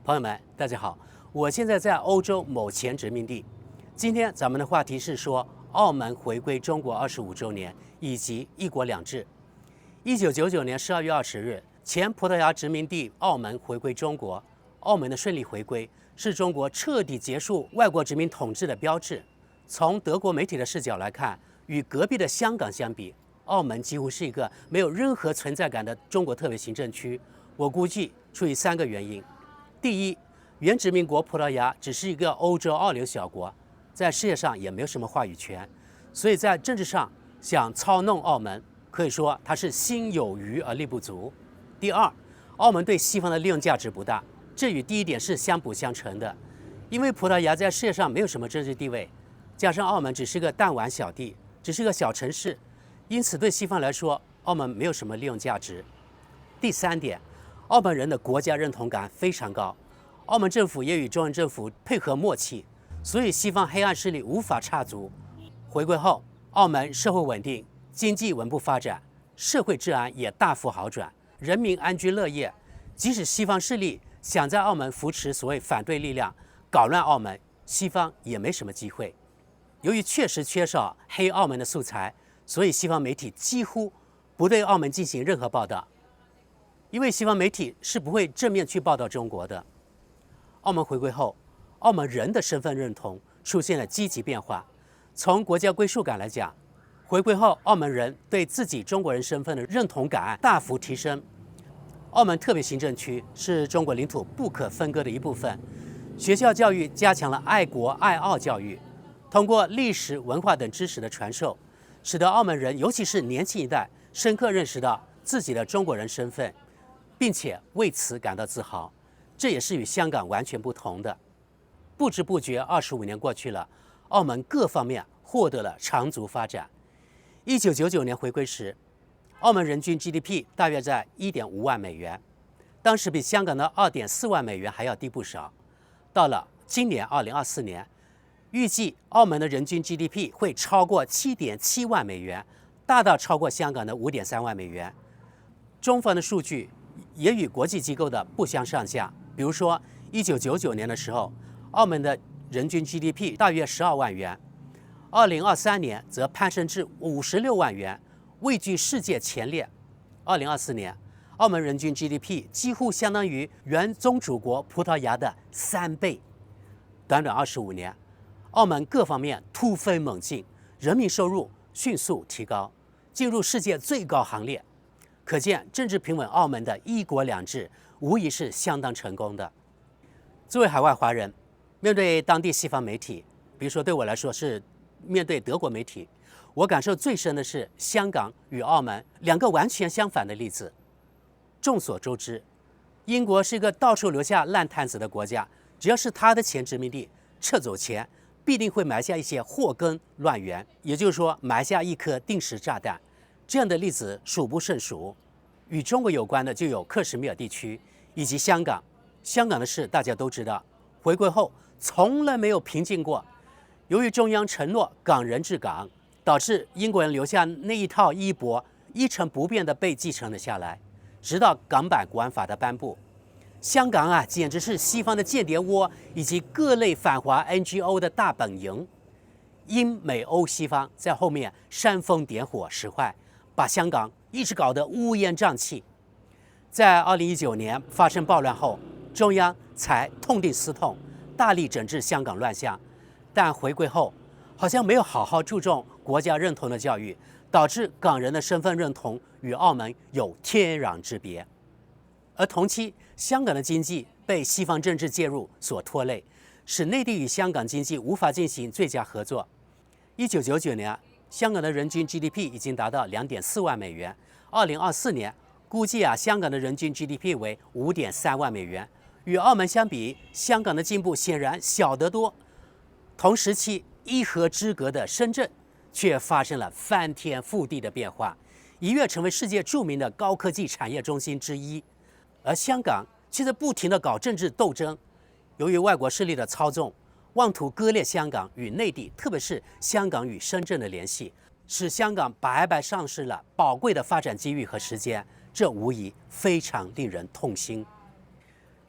朋友们，大家好，我现在在欧洲某前殖民地。今天咱们的话题是说澳门回归中国25周年以及一国两制。1999年12月20日，前葡萄牙殖民地澳门回归中国。澳门的顺利回归是中国彻底结束外国殖民统治的标志。从德国媒体的视角来看，与隔壁的香港相比，澳门几乎是一个没有任何存在感的中国特别行政区。我估计出于3个原因。第一，原殖民国葡萄牙只是一个欧洲二流小国，在世界上也没有什么话语权，所以在政治上想操弄澳门，可以说它是心有余而力不足。第二，澳门对西方的利用价值不大，这与第一点是相辅相成的。因为葡萄牙在世界上没有什么政治地位，加上澳门只是个弹丸小地，只是个小城市，因此对西方来说，澳门没有什么利用价值。第三点，澳门人的国家认同感非常高，澳门政府也与中央政府配合默契，所以西方黑暗势力无法插足。回归后，澳门社会稳定，经济稳步发展，社会治安也大幅好转，人民安居乐业。即使西方势力想在澳门扶持所谓反对力量，搞乱澳门，西方也没什么机会。由于确实缺少黑澳门的素材，所以西方媒体几乎不对澳门进行任何报道。因为西方媒体是不会正面去报道中国的。澳门回归后，澳门人的身份认同出现了积极变化。从国家归属感来讲，回归后澳门人对自己中国人身份的认同感大幅提升。澳门特别行政区是中国领土不可分割的一部分，学校教育加强了爱国爱澳教育，通过历史文化等知识的传授，使得澳门人尤其是年轻一代深刻认识到自己的中国人身份，并且为此感到自豪，这也是与香港完全不同的。不知不觉25年过去了，澳门各方面获得了长足发展。1999年回归时，澳门人均 GDP 大约在 1.5万美元，当时比香港的 2.4万美元还要低不少。到了今年2024年，预计澳门的人均 GDP 会超过 7.7万美元，大大超过香港的 5.3万美元。中方的数据也与国际机构的不相上下。比如说1999年的时候，澳门的人均 GDP 大约12万元，2023年则攀升至56万元，位居世界前列。2024年，澳门人均 GDP 几乎相当于原宗主国葡萄牙的3倍。短短25年，澳门各方面突飞猛进，人民收入迅速提高，进入世界最高行列。可见政治平稳澳门的一国两制无疑是相当成功的。作为海外华人，面对当地西方媒体，比如说对我来说是面对德国媒体，我感受最深的是香港与澳门两个完全相反的例子。众所周知，英国是一个到处留下烂摊子的国家，只要是他的前殖民地撤走前，必定会埋下一些祸根乱源，也就是说埋下一颗定时炸弹。这样的例子数不胜数。与中国有关的就有克什米尔地区以及香港。香港的事大家都知道，回归后从来没有平静过。由于中央承诺港人治港，导致英国人留下那一套衣钵一成不变地被继承了下来，直到港版国安法的颁布。香港啊，简直是西方的间谍窝以及各类反华 NGO 的大本营。英美欧西方在后面煽风点火使坏，把香港一直搞得乌烟瘴气。在2019年发生暴乱后，中央才痛定思痛，大力整治香港乱象。但回归后，好像没有好好注重国家认同的教育，导致港人的身份认同与澳门有天壤之别。而同期，香港的经济被西方政治介入所拖累，使内地与香港经济无法进行最佳合作。1999年，香港的人均 GDP 已经达到 2.4万美元。2024年，估计香港的人均 GDP 为 5.3万美元。与澳门相比，香港的进步显然小得多。同时期一河之隔的深圳，却发生了翻天覆地的变化，一跃成为世界著名的高科技产业中心之一。而香港却在不停地搞政治斗争，由于外国势力的操纵，妄图割裂香港与内地，特别是香港与深圳的联系，使香港白白丧失了宝贵的发展机遇和时间，这无疑非常令人痛心。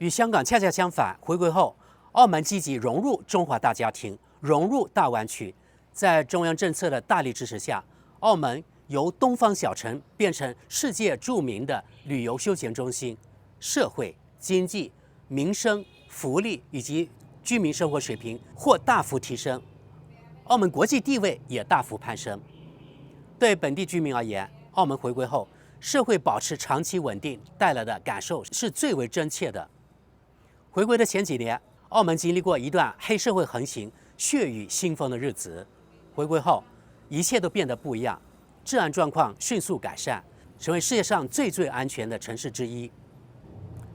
与香港恰恰相反，回归后，澳门积极融入中华大家庭，融入大湾区。在中央政策的大力支持下，澳门由东方小城变成世界著名的旅游休闲中心，社会、经济、民生、福利以及居民生活水平或大幅提升，澳门国际地位也大幅攀升。对本地居民而言，澳门回归后，社会保持长期稳定带来的感受是最为真切的。回归的前几年，澳门经历过一段黑社会横行、血雨腥风的日子。回归后，一切都变得不一样，治安状况迅速改善，成为世界上最安全的城市之一，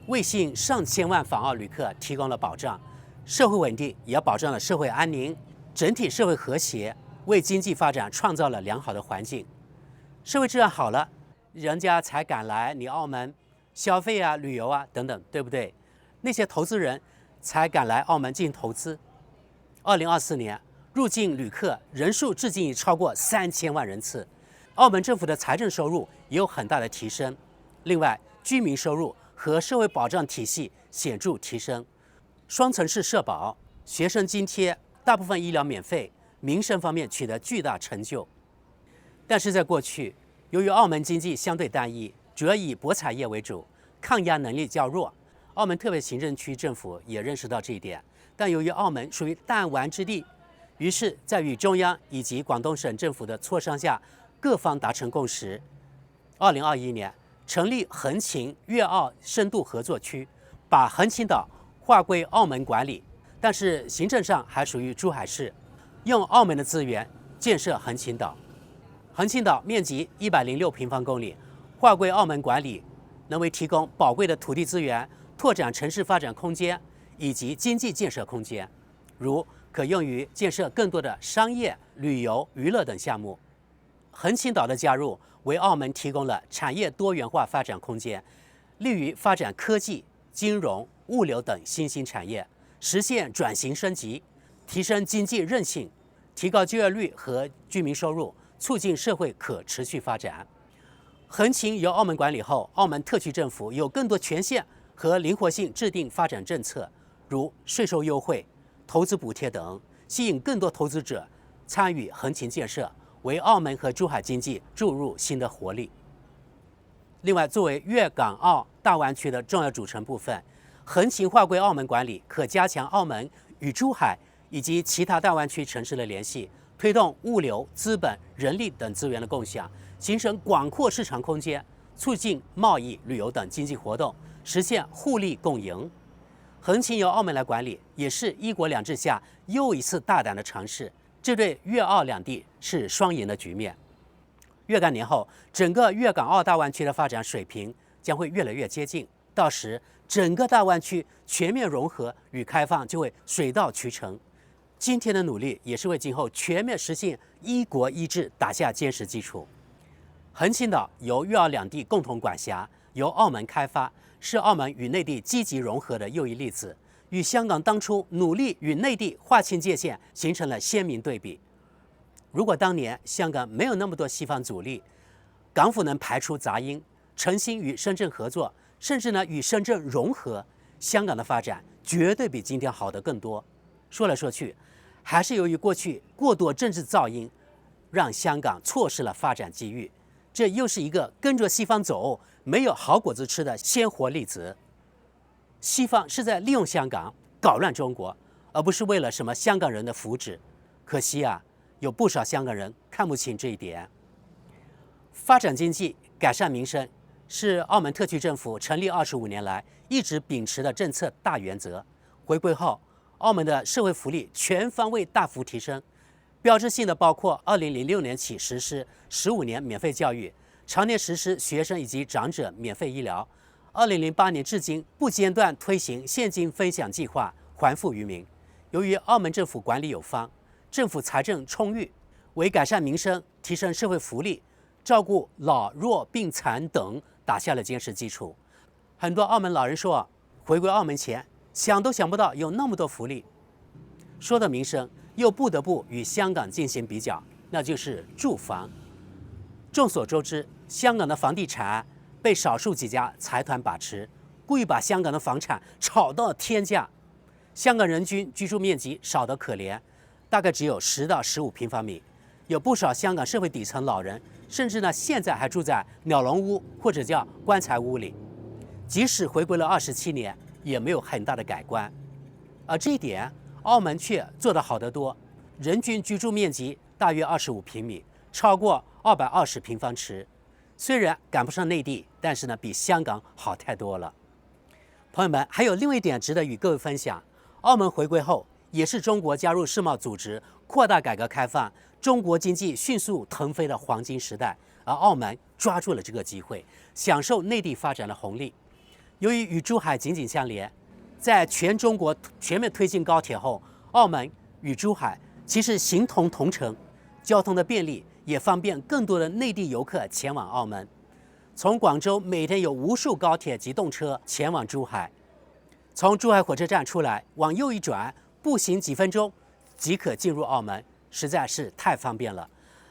为吸引上千万访澳旅客提供了保障。社会稳定也保障了社会安宁，整体社会和谐，为经济发展创造了良好的环境。社会治安好了，人家才敢来你澳门消费啊、旅游啊等等，对不对？那些投资人才敢来澳门进行投资。2024年入境旅客人数至今已超过3000万人次，澳门政府的财政收入也有很大的提升。另外，居民收入和社会保障体系显著提升，双层式社保、学生津贴、大部分医疗免费，民生方面取得巨大成就。但是在过去，由于澳门经济相对单一，主要以博彩业为主，抗压能力较弱，澳门特别行政区政府也认识到这一点。但由于澳门属于弹丸之地，于是，在与中央以及广东省政府的磋商下，各方达成共识。2021年成立横琴粤澳深度合作区，把横琴岛划归澳门管理，但是行政上还属于珠海市，用澳门的资源建设横琴岛。横琴岛面积106平方公里，划归澳门管理，能为提供宝贵的土地资源，拓展城市发展空间以及经济建设空间，如可用于建设更多的商业、旅游、娱乐等项目。横琴岛的加入为澳门提供了产业多元化发展空间，利于发展科技、金融、物流等新兴产业，实现转型升级，提升经济韧性，提高就业率和居民收入，促进社会可持续发展。横琴由澳门管理后，澳门特区政府有更多权限和灵活性制定发展政策，如税收优惠、投资补贴等，吸引更多投资者参与横琴建设，为澳门和珠海经济注入新的活力。另外，作为粤港澳大湾区的重要组成部分，横琴划归澳门管理，可加强澳门与珠海以及其他大湾区城市的联系，推动物流、资本、人力等资源的共享，形成广阔市场空间，促进贸易、旅游等经济活动，实现互利共赢。横琴由澳门来管理，也是一国两制下又一次大胆的尝试，这对粤澳两地是双赢的局面。若干年后，整个粤港澳大湾区的发展水平将会越来越接近，到时整个大湾区全面融合与开放就会水到渠成。今天的努力也是为今后全面实现一国一制打下坚实基础。横琴岛由粤澳两地共同管辖，由澳门开发，是澳门与内地积极融合的又一例子，与香港当初努力与内地划清界限形成了鲜明对比。如果当年香港没有那么多西方阻力，港府能排除杂音，诚心与深圳合作，甚至与深圳融合，香港的发展绝对比今天好得更多。说来说去，还是由于过去过多政治噪音，让香港错失了发展机遇。这又是一个跟着西方走，没有好果子吃的鲜活例子。西方是在利用香港搞乱中国，而不是为了什么香港人的福祉。可惜有不少香港人看不清这一点。发展经济、改善民生是澳门特区政府成立25年来一直秉持的政策大原则。回归后，澳门的社会福利全方位大幅提升，标志性的包括2006年起实施15年免费教育，常年实施学生以及长者免费医疗。2008年至今不间断推行现金分享计划，还富于民。由于澳门政府管理有方，政府财政充裕，为改善民生、提升社会福利、照顾老弱病残等打下了坚实基础。很多澳门老人说，回归澳门前想都想不到有那么多福利。说到民生，又不得不与香港进行比较，那就是住房。众所周知，香港的房地产被少数几家财团把持，故意把香港的房产炒到天价。香港人均居住面积少得可怜，大概只有10到15平方米。有不少香港社会底层老人，甚至呢现在还住在鸟笼屋或者叫棺材屋里。即使回归了27年，也没有很大的改观。而这一点，澳门却做得好得多，人均居住面积大约25平米，超过220平方尺。虽然赶不上内地，但是呢比香港好太多了。朋友们，还有另外一点值得与各位分享。澳门回归后，也是中国加入世贸组织、扩大改革开放、中国经济迅速腾飞的黄金时代，而澳门抓住了这个机会，享受内地发展的红利。由于与珠海紧紧相连，在全中国全面推进高铁后，澳门与珠海其实形同同城，交通的便利也方便更多的内地游客前往澳门。从广州每天有无数高铁及动车前往珠海。从珠海火车站出来，往右一转，步行几分钟即可进入澳门，实在是太方便了。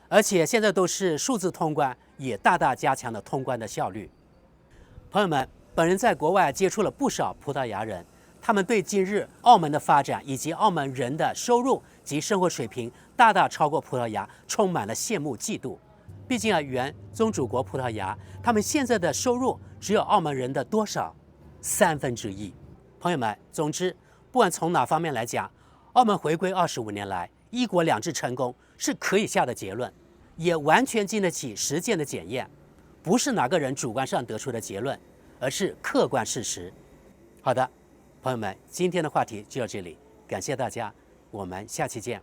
而且现在都是数字通关，也大大加强了通关的效率。朋友们，本人在国外接触了不少葡萄牙人，他们对今日澳门的发展以及澳门人的收入及生活水平大大超过葡萄牙，充满了羡慕嫉妒。毕竟原宗主国葡萄牙，他们现在的收入只有澳门人的多少？1/3。朋友们，总之，不管从哪方面来讲，澳门回归25年来，一国两制成功是可以下的结论，也完全经得起实践的检验，不是哪个人主观上得出的结论，而是客观事实。好的，朋友们，今天的话题就到这里，感谢大家，我们下期见。